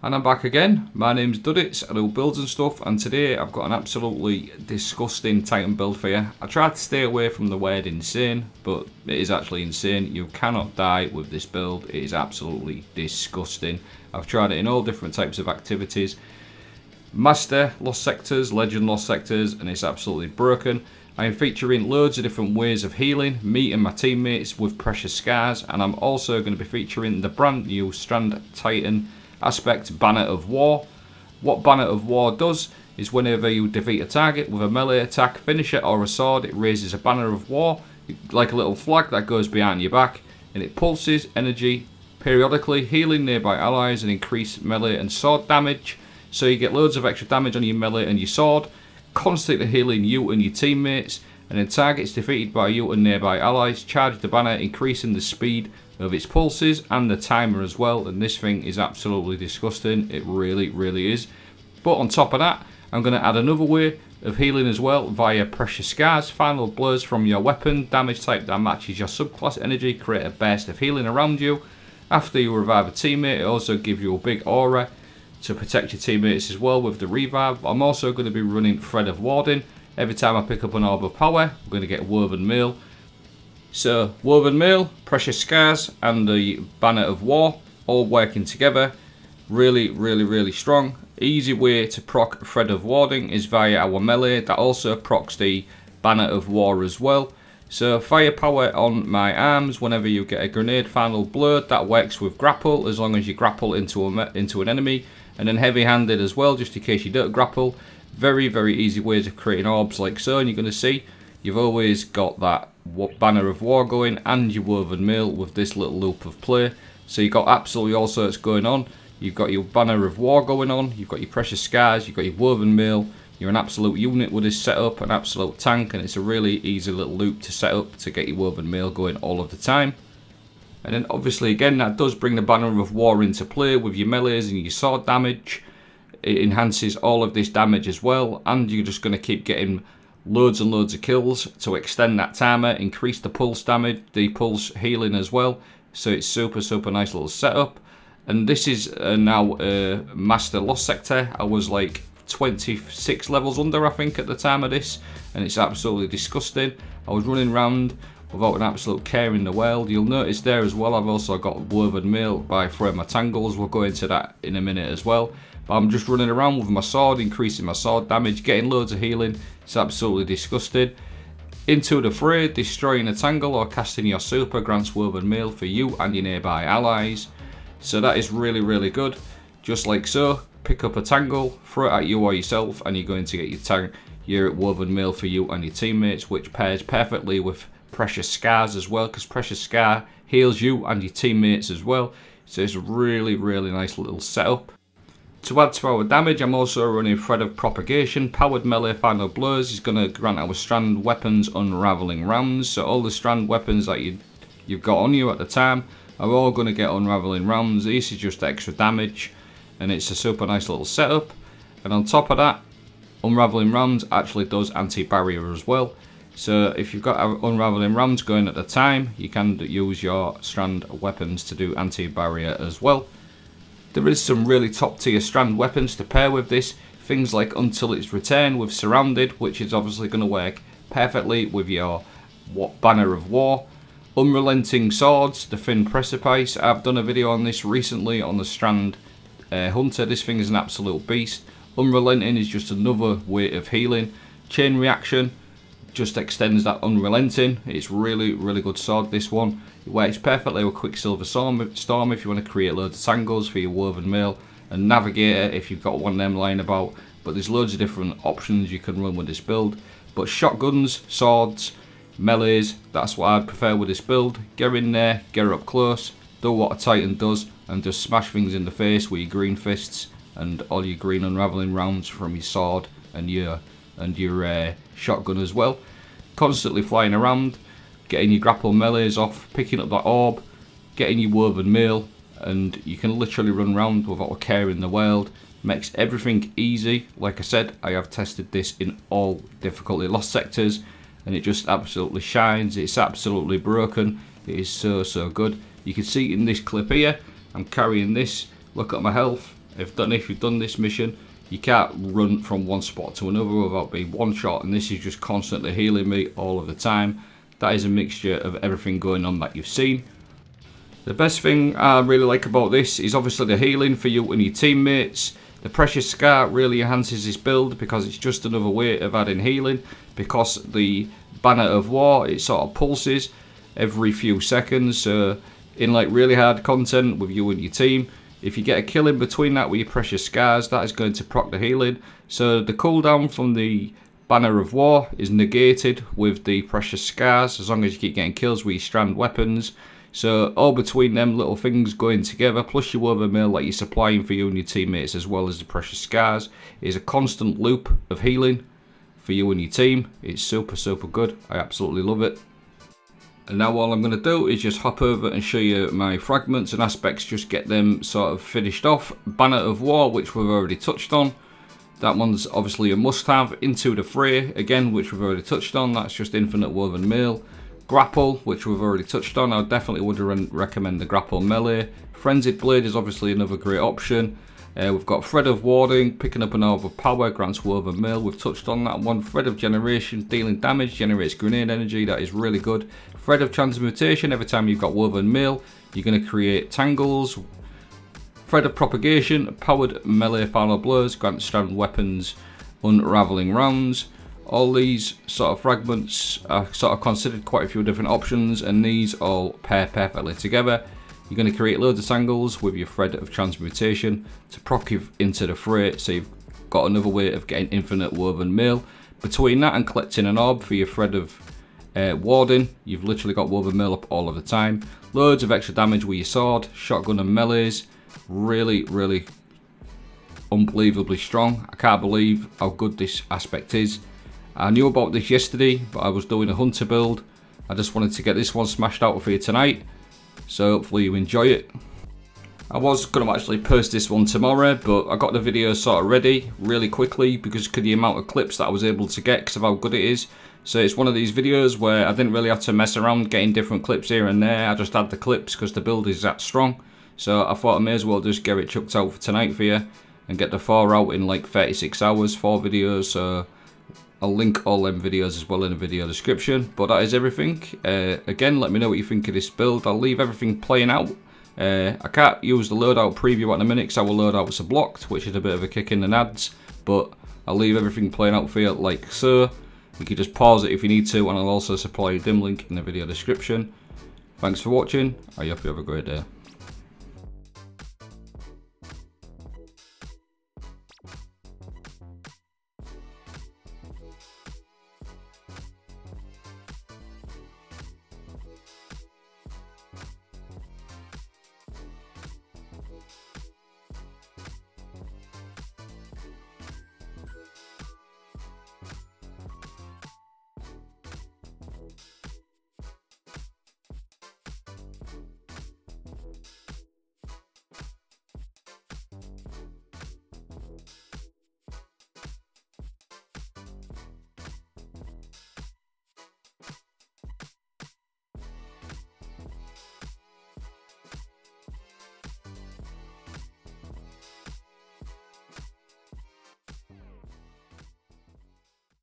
And I'm back again. My name's Duddits, I do builds and stuff, and today I've got an absolutely disgusting Titan build for you. I tried to stay away from the word insane, but it is actually insane. You cannot die with this build. It is absolutely disgusting. I've tried it in all different types of activities. Master Lost Sectors, Legend Lost Sectors, and it's absolutely broken. I am featuring loads of different ways of healing, me and my teammates with precious scars, and I'm also going to be featuring the brand new Strand Titan aspect Banner of War. What Banner of War does is whenever you defeat a target with a melee attack, finisher or a sword, it raises a Banner of War, like a little flag that goes behind your back, and it pulses energy periodically, healing nearby allies and increase melee and sword damage. So you get loads of extra damage on your melee and your sword, constantly healing you and your teammates, and then targets defeated by you and nearby allies charge the banner, increasing the speed of its pulses and the timer as well. And this thing is absolutely disgusting. It really is. But on top of that, I'm going to add another way of healing as well via precious scars. Final blows from your weapon, damage type that matches your subclass energy, create a burst of healing around you. After you revive a teammate, it also gives you a big aura to protect your teammates as well with the revive. I'm also going to be running Thread of Warding. Every time I pick up an orb of power, I'm going to get Woven Mail. So Woven Mail, Precious Scars and the Banner of War all working together. Really strong. Easy way to proc Thread of Warding is via our melee that also procs the Banner of War as well. So firepower on my arms whenever you get a grenade final blow, that works with grapple as long as you grapple into an enemy, and then heavy handed as well just in case you don't grapple. Very easy ways of creating orbs like so, and you're going to see you've always got that Banner of War going and your Woven Mail with this little loop of play. So you've got absolutely all sorts going on. You've got your Banner of War going on, you've got your Precious Scars, you've got your Woven Mail. You're an absolute unit with this setup, an absolute tank, and it's a really easy little loop to set up to get your Woven Mail going all of the time. And then obviously again that does bring the Banner of War into play with your melees and your sword damage. It enhances all of this damage as well, and you're just going to keep getting loads and loads of kills to extend that timer, increase the pulse damage, the pulse healing as well. So it's super nice little setup. And this is now a Master Lost Sector. I was like 26 levels under I think at the time of this, and it's absolutely disgusting. I was running around without an absolute care in the world. You'll notice there as well I've also got Woven Mail by throwing my tangles. We'll go into that in a minute as well. But I'm just running around with my sword, increasing my sword damage, getting loads of healing. It's absolutely disgusting. Into the fray, destroying a tangle or casting your super grants Woven Mail for you and your nearby allies. So that is really good. Just like so, pick up a tangle, throw it at you or yourself, and you're going to get your Woven Mail for you and your teammates, which pairs perfectly with Precious Scars as well, because Precious Scar heals you and your teammates as well. So it's a really nice little setup. To add to our damage, I'm also running Thread of Propagation. Powered melee final blows is going to grant our Strand weapons unraveling rounds. So all the Strand weapons that you've got on you at the time are all going to get unraveling rounds. This is just extra damage, and it's a super nice little setup. And on top of that, unraveling rounds actually does anti-barrier as well. So if you've got unraveling rounds going at the time, you can use your Strand weapons to do anti-barrier as well. There is some really top tier Strand weapons to pair with this. Things like Until It's Returned with Surrounded, which is obviously going to work perfectly with your Banner of War. Unrelenting swords, the thin precipice. I've done a video on this recently on the Strand Hunter. This thing is an absolute beast. Unrelenting is just another way of healing. Chain reaction just extends that unrelenting. It's really good sword, this one. It works perfectly with Quicksilver Storm if you want to create loads of tangles for your Woven Mail, and Navigator if you've got one of them lying about. But there's loads of different options you can run with this build. But shotguns, swords, melees, that's what I'd prefer with this build. Get in there, get her up close, do what a Titan does, and just smash things in the face with your green fists and all your green unraveling rounds from your sword and your shotgun as well. Constantly flying around, getting your grapple melees off, picking up that orb, getting your Woven Mail, and you can literally run around without a care in the world. Makes everything easy. Like I said, I have tested this in all difficulty Lost Sectors, and it just absolutely shines. It's absolutely broken. It is so good. You can see in this clip here, I'm carrying this. Look at my health. if you've done this mission, you can't run from one spot to another without being one shot, and this is just constantly healing me all of the time. That is a mixture of everything going on that you've seen. The best thing I really like about this is obviously the healing for you and your teammates. The Precious Scar really enhances this build because it's just another way of adding healing, because the Banner of War, it sort of pulses every few seconds. So in like really hard content with you and your team, if you get a kill in between that with your Precious Scars, that is going to proc the healing. So the cooldown from the Banner of War is negated with the Precious Scars as long as you keep getting kills with your Strand weapons. So all between them little things going together, plus your Woven Mail that you're supplying for you and your teammates, as well as the Precious Scars, is a constant loop of healing for you and your team. It's super, super good. I absolutely love it. And now all I'm going to do is just hop over and show you my fragments and aspects, just get them sort of finished off. Banner of War, which we've already touched on. That one's obviously a must-have. Into the Fray, again, which we've already touched on. That's just infinite Woven Mail. Grapple, which we've already touched on. I definitely would recommend the Grapple Melee. Frenzied Blade is obviously another great option. We've got Thread of Warding, picking up an Orb of Power, grants Woven Mail. We've touched on that one. Thread of Generation, dealing damage, generates grenade energy. That is really good. Thread of Transmutation, every time you've got Woven Mail, you're going to create tangles. Thread of Propagation, powered melee final blows, grants Strand weapons unraveling rounds. All these sort of fragments are sort of considered quite a few different options, and these all pair perfectly together. You're going to create loads of tangles with your Thread of Transmutation to proc you into the Fray, so you've got another way of getting infinite Woven Mail. Between that and collecting an orb for your Thread of Warding, you've literally got Woven Mail up all of the time. Loads of extra damage with your sword, shotgun and melees. Really, really unbelievably strong. I can't believe how good this aspect is. I knew about this yesterday, but I was doing a hunter build. I just wanted to get this one smashed out for you tonight, so hopefully you enjoy it. I was going to actually post this one tomorrow, but I got the video sort of ready really quickly because of the amount of clips that I was able to get because of how good it is. So it's one of these videos where I didn't really have to mess around getting different clips here and there. I just had the clips because the build is that strong. So I thought I may as well just get it chucked out for tonight for you and get the 4 out in like 36 hours, 4 videos. So I'll link all them videos as well in the video description. But that is everything. Again, let me know what you think of this build. I'll leave everything playing out. I can't use the loadout preview at the minute because our loadouts are blocked, which is a bit of a kick in the nads. But I'll leave everything playing out for you like so. You can just pause it if you need to, and I'll also supply a dim link in the video description. Thanks for watching. I hope you have a great day.